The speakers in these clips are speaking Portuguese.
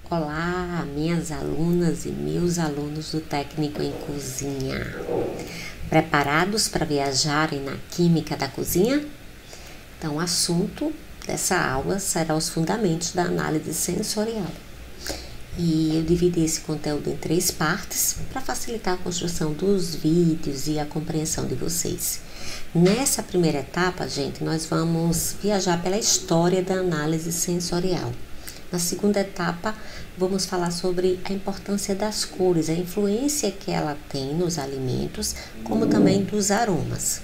Olá, minhas alunas e meus alunos do Técnico em Cozinha. Preparados para viajarem na Química da Cozinha? Então, o assunto dessa aula será os fundamentos da análise sensorial. E eu dividi esse conteúdo em 3 partes para facilitar a construção dos vídeos e a compreensão de vocês. Nessa primeira etapa, gente, nós vamos viajar pela história da análise sensorial. Na segunda etapa, vamos falar sobre a importância das cores, a influência que ela tem nos alimentos, como também dos aromas.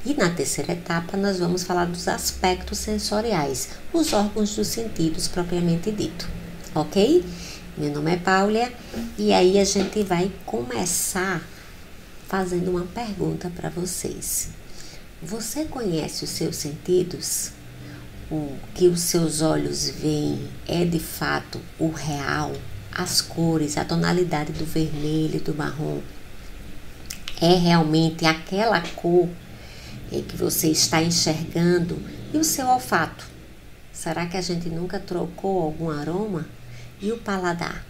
E na terceira etapa, nós vamos falar dos aspectos sensoriais, os órgãos dos sentidos propriamente dito, ok? Meu nome é Paula e aí a gente vai começar fazendo uma pergunta para vocês. Você conhece os seus sentidos? O que os seus olhos veem é de fato o real? As cores, a tonalidade do vermelho e do marrom é realmente aquela cor que você está enxergando? E o seu olfato? Será que a gente nunca trocou algum aroma? E o paladar?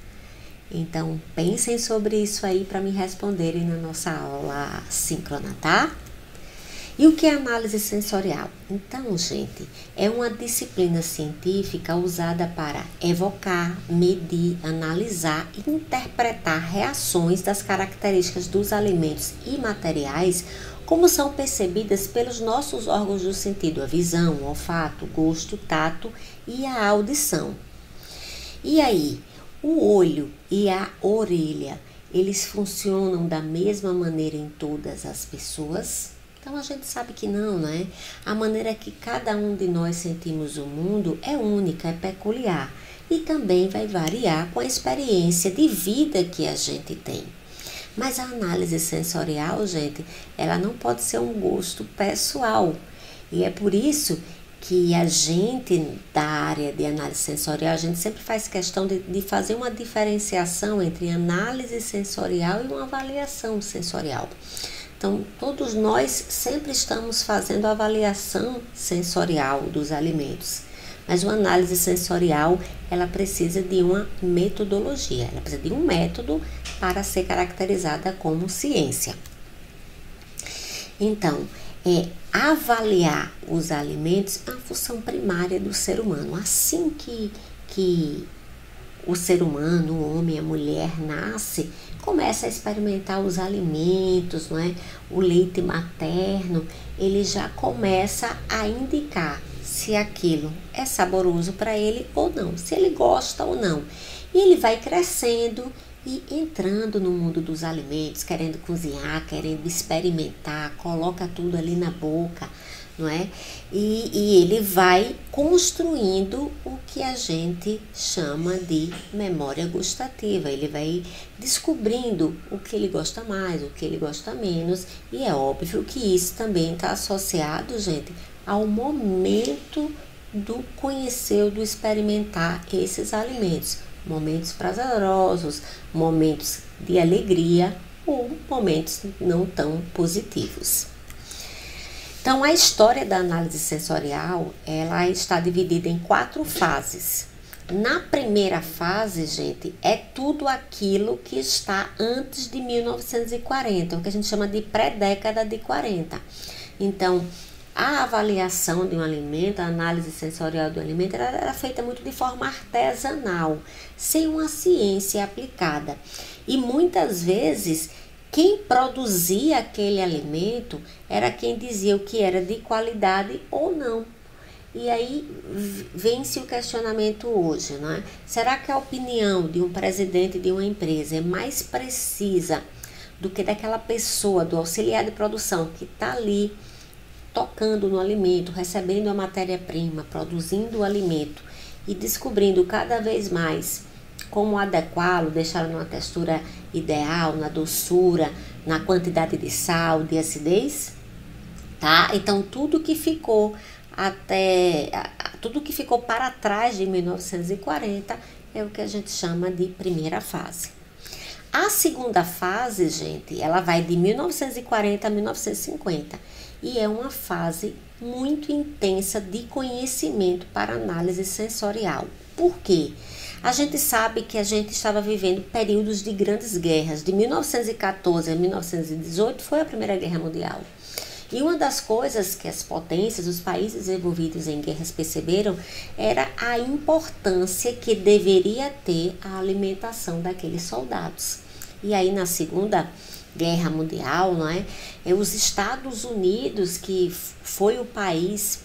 Então pensem sobre isso aí para me responderem na nossa aula síncrona, tá? E o que é análise sensorial? Então, gente, é uma disciplina científica usada para evocar, medir, analisar e interpretar reações das características dos alimentos e materiais como são percebidas pelos nossos órgãos do sentido, a visão, o olfato, o gosto, o tato e a audição. E aí, o olho e a orelha, eles funcionam da mesma maneira em todas as pessoas? Então a gente sabe que não, né? A maneira que cada um de nós sentimos o mundo é única, é peculiar e também vai variar com a experiência de vida que a gente tem. Mas a análise sensorial, gente, ela não pode ser um gosto pessoal. E é por isso que a gente da área de análise sensorial, a gente sempre faz questão de fazer uma diferenciação entre análise sensorial e uma avaliação sensorial. Então, todos nós sempre estamos fazendo avaliação sensorial dos alimentos, mas uma análise sensorial, ela precisa de uma metodologia, ela precisa de um método para ser caracterizada como ciência. Então, avaliar os alimentos é uma função primária do ser humano. Assim que o ser humano, o homem, a mulher nasce, começa a experimentar os alimentos, não é? O leite materno, ele já começa a indicar se aquilo é saboroso para ele ou não, se ele gosta ou não. E ele vai crescendo e entrando no mundo dos alimentos, querendo cozinhar, querendo experimentar, coloca tudo ali na boca, não é? E ele vai construindo o que a gente chama de memória gustativa. Ele vai descobrindo o que ele gosta mais, o que ele gosta menos. E é óbvio que isso também está associado, gente, ao momento do conhecer, do experimentar esses alimentos. Momentos prazerosos, momentos de alegria ou momentos não tão positivos. Então, a história da análise sensorial, ela está dividida em 4 fases. Na primeira fase, gente, é tudo aquilo que está antes de 1940, o que a gente chama de pré-década de 40. Então, a avaliação de um alimento, a análise sensorial do alimento, ela era feita muito de forma artesanal, sem uma ciência aplicada. E muitas vezes, quem produzia aquele alimento era quem dizia o que era de qualidade ou não. E aí vem-se o questionamento hoje, não é? Será que a opinião de um presidente de uma empresa é mais precisa do que daquela pessoa, do auxiliar de produção que está ali tocando no alimento, recebendo a matéria-prima, produzindo o alimento e descobrindo cada vez mais como adequá-lo, deixá-lo numa textura ideal, na doçura, na quantidade de sal, de acidez, tá? Então tudo que ficou para trás de 1940 é o que a gente chama de primeira fase. A segunda fase, gente, ela vai de 1940 a 1950 e é uma fase muito intensa de conhecimento para análise sensorial. Por quê? A gente sabe que a gente estava vivendo períodos de grandes guerras. De 1914 a 1918 foi a Primeira Guerra Mundial. E uma das coisas que as potências, os países envolvidos em guerras perceberam era a importância que deveria ter a alimentação daqueles soldados. E aí na Segunda Guerra Mundial, não é? Os Estados Unidos, que foi o país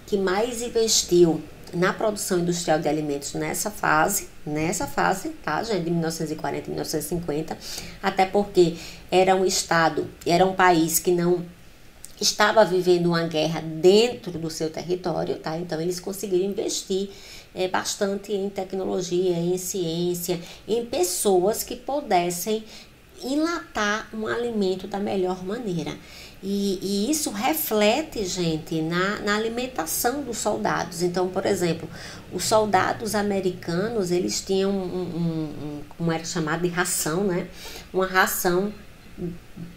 que mais investiu na produção industrial de alimentos nessa fase, tá, gente, de 1940 e 1950, até porque era um país que não estava vivendo uma guerra dentro do seu território, tá? Então eles conseguiram investir bastante em tecnologia, em ciência, em pessoas que pudessem enlatar um alimento da melhor maneira. E isso reflete, gente, na alimentação dos soldados. Então, por exemplo, os soldados americanos, eles tinham como era chamado de ração, né? Uma ração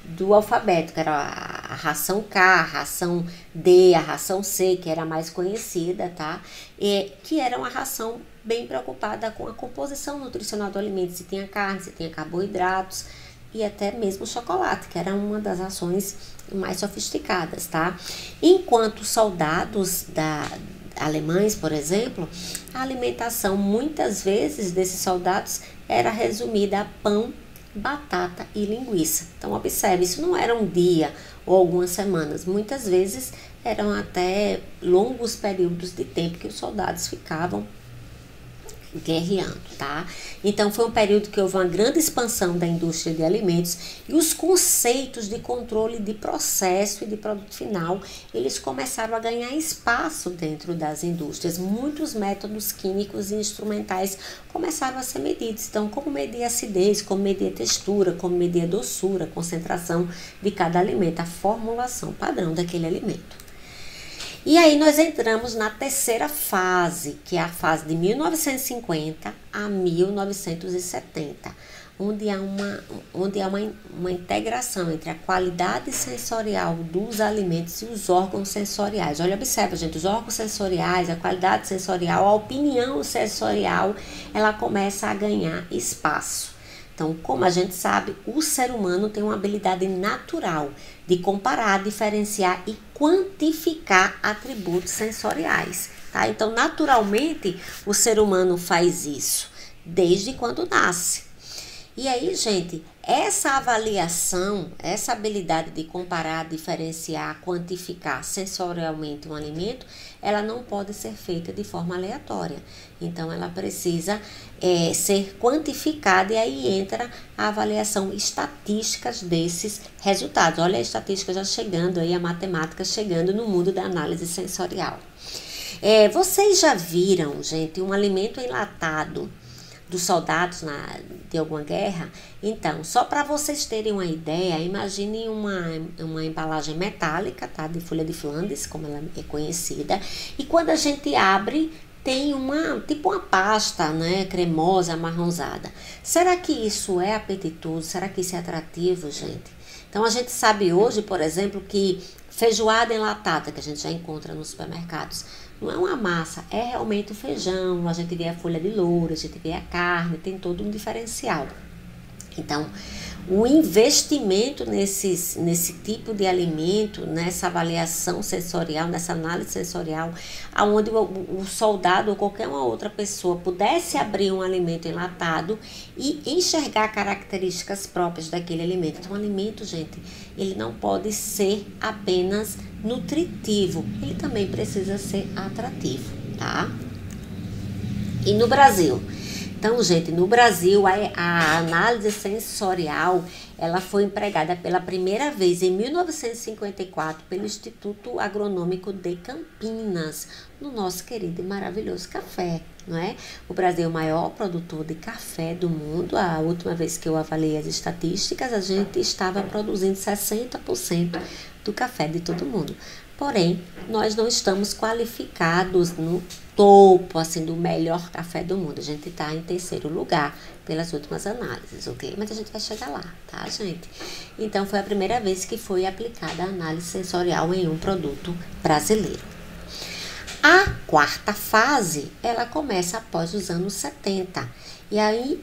do alfabeto, que era a ração K, a ração D, a ração C, que era a mais conhecida, tá? E que era uma ração bem preocupada com a composição nutricional do alimento, se tinha carne, se tinha carboidratos e até mesmo chocolate, que era uma das rações mais sofisticadas, tá? Enquanto soldados alemães, por exemplo, a alimentação muitas vezes desses soldados era resumida a pão, batata e linguiça. Então observe, isso não era um dia ou algumas semanas, muitas vezes eram até longos períodos de tempo que os soldados ficavam guerreando, tá? Então foi um período que houve uma grande expansão da indústria de alimentos e os conceitos de controle de processo e de produto final, eles começaram a ganhar espaço dentro das indústrias. Muitos métodos químicos e instrumentais começaram a ser medidos. Então, como medir a acidez, como medir a textura, como medir a doçura, a concentração de cada alimento, a formulação padrão daquele alimento. E aí nós entramos na terceira fase, que é a fase de 1950 a 1970, onde há uma integração entre a qualidade sensorial dos alimentos e os órgãos sensoriais. Olha, observa, gente, os órgãos sensoriais, a qualidade sensorial, a opinião sensorial, ela começa a ganhar espaço. Então, como a gente sabe, o ser humano tem uma habilidade natural de comparar, diferenciar e quantificar atributos sensoriais, tá? Então, naturalmente, o ser humano faz isso desde quando nasce. E aí, gente, essa avaliação, essa habilidade de comparar, diferenciar, quantificar sensorialmente um alimento, ela não pode ser feita de forma aleatória. Então, ela precisa ser quantificada e aí entra a avaliação estatísticas desses resultados. Olha a estatística já chegando aí, a matemática chegando no mundo da análise sensorial. Vocês já viram, gente, um alimento enlatado dos soldados de alguma guerra? Então, só para vocês terem uma ideia, imagine uma embalagem metálica, tá? De folha de Flandres, como ela é conhecida, e quando a gente abre, tem tipo uma pasta, né, cremosa, amarronzada. Será que isso é apetitoso? Será que isso é atrativo, gente? Então, a gente sabe hoje, por exemplo, que feijoada enlatada, que a gente já encontra nos supermercados, não é uma massa, é realmente o feijão, a gente vê a folha de louro, a gente vê a carne, tem todo um diferencial. Então, o investimento nesse tipo de alimento, nessa avaliação sensorial, nessa análise sensorial, onde o soldado ou qualquer uma outra pessoa pudesse abrir um alimento enlatado e enxergar características próprias daquele alimento. Então, o alimento, gente, ele não pode ser apenas nutritivo, ele também precisa ser atrativo, tá? E no Brasil? Então, gente, no Brasil, a análise sensorial, ela foi empregada pela primeira vez em 1954 pelo Instituto Agronômico de Campinas, no nosso querido e maravilhoso café, não é? O Brasil é o maior produtor de café do mundo. A última vez que eu avaliei as estatísticas, a gente estava produzindo 60% do café de todo mundo. Porém, nós não estamos qualificados no topo, assim, do melhor café do mundo. A gente está em terceiro lugar pelas últimas análises, ok? Mas a gente vai chegar lá, tá, gente? Então, foi a primeira vez que foi aplicada a análise sensorial em um produto brasileiro. A quarta fase, ela começa após os anos 70. E aí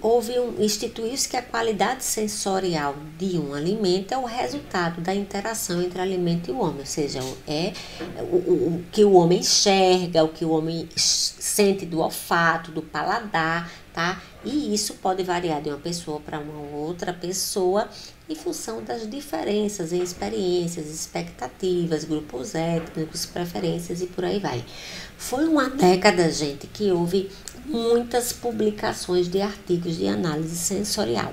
instituiu-se que a qualidade sensorial de um alimento é o resultado da interação entre alimento e o homem, ou seja, é o que o homem enxerga, o que o homem sente do olfato, do paladar, tá? E isso pode variar de uma pessoa para uma outra pessoa em função das diferenças em experiências, expectativas, grupos étnicos, preferências e por aí vai. Foi uma década, gente, que houve muitas publicações de artigos de análise sensorial,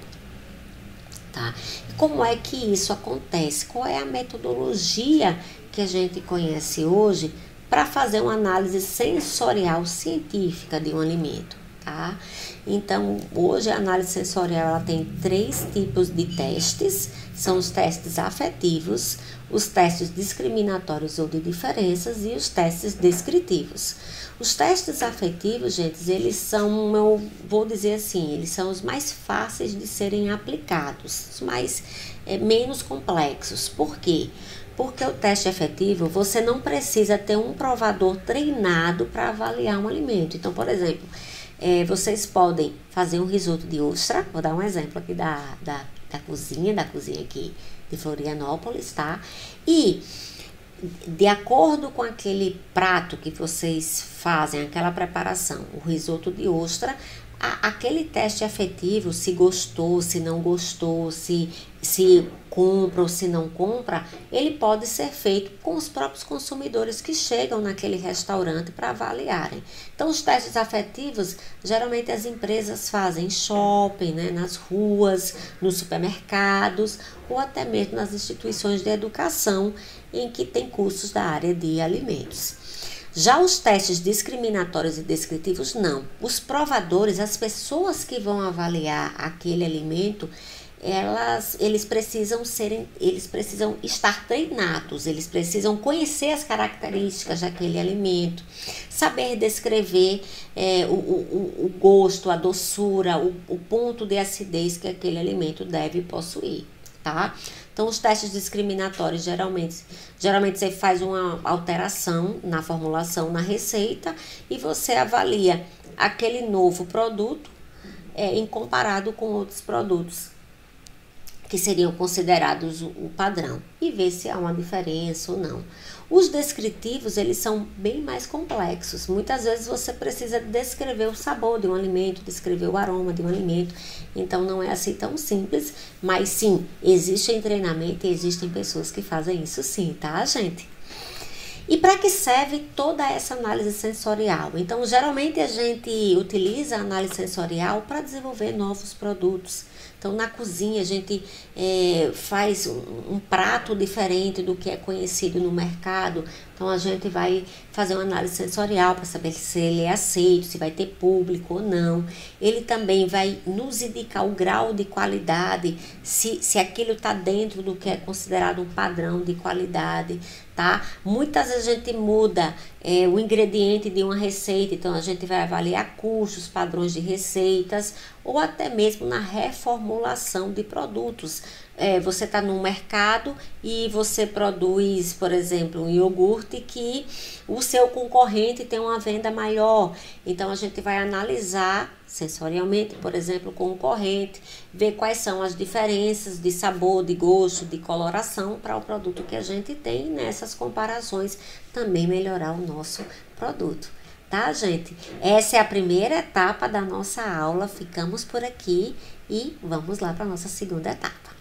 tá? E como é que isso acontece? Qual é a metodologia que a gente conhece hoje para fazer uma análise sensorial científica de um alimento, tá? Então, hoje a análise sensorial ela tem 3 tipos de testes, são os testes afetivos, os testes discriminatórios ou de diferenças e os testes descritivos. Os testes afetivos, gente, eles são, eu vou dizer assim, eles são os mais fáceis de serem aplicados, os mais menos complexos. Por quê? Porque o teste afetivo, você não precisa ter um provador treinado para avaliar um alimento. Então, por exemplo, vocês podem fazer um risoto de ostra, vou dar um exemplo aqui da cozinha aqui de Florianópolis, tá? E de acordo com aquele prato que vocês fazem, aquela preparação, o risoto de ostra, aquele teste afetivo, se gostou, se não gostou, se compra ou se não compra, ele pode ser feito com os próprios consumidores que chegam naquele restaurante para avaliarem. Então, os testes afetivos, geralmente as empresas fazem em shopping, né, nas ruas, nos supermercados ou até mesmo nas instituições de educação em que tem cursos da área de alimentos. Já os testes discriminatórios e descritivos, não. Os provadores, as pessoas que vão avaliar aquele alimento, eles precisam estar treinados, eles precisam conhecer as características daquele alimento, saber descrever o gosto, a doçura, o ponto de acidez que aquele alimento deve possuir, tá? Então, os testes discriminatórios, geralmente você faz uma alteração na formulação, na receita, e você avalia aquele novo produto em comparado com outros produtos que seriam considerados o padrão e ver se há uma diferença ou não. Os descritivos, eles são bem mais complexos. Muitas vezes você precisa descrever o sabor de um alimento, descrever o aroma de um alimento. Então, não é assim tão simples, mas sim, existe treinamento e existem pessoas que fazem isso sim, tá, gente? E para que serve toda essa análise sensorial? Então, geralmente a gente utiliza a análise sensorial para desenvolver novos produtos. Então, na cozinha, a gente faz um prato diferente do que é conhecido no mercado. Então, a gente vai fazer uma análise sensorial para saber se ele é aceito, se vai ter público ou não. Ele também vai nos indicar o grau de qualidade, se aquilo está dentro do que é considerado um padrão de qualidade, tá? Muitas vezes a gente muda o ingrediente de uma receita, então a gente vai avaliar custos, padrões de receitas, ou até mesmo na reformulação de produtos. Você está no mercado e você produz, por exemplo, um iogurte que o seu concorrente tem uma venda maior. Então, a gente vai analisar sensorialmente, por exemplo, o concorrente, ver quais são as diferenças de sabor, de gosto, de coloração para o produto que a gente tem e nessas comparações também melhorar o nosso produto. Tá, gente? Essa é a primeira etapa da nossa aula. Ficamos por aqui e vamos lá para a nossa segunda etapa.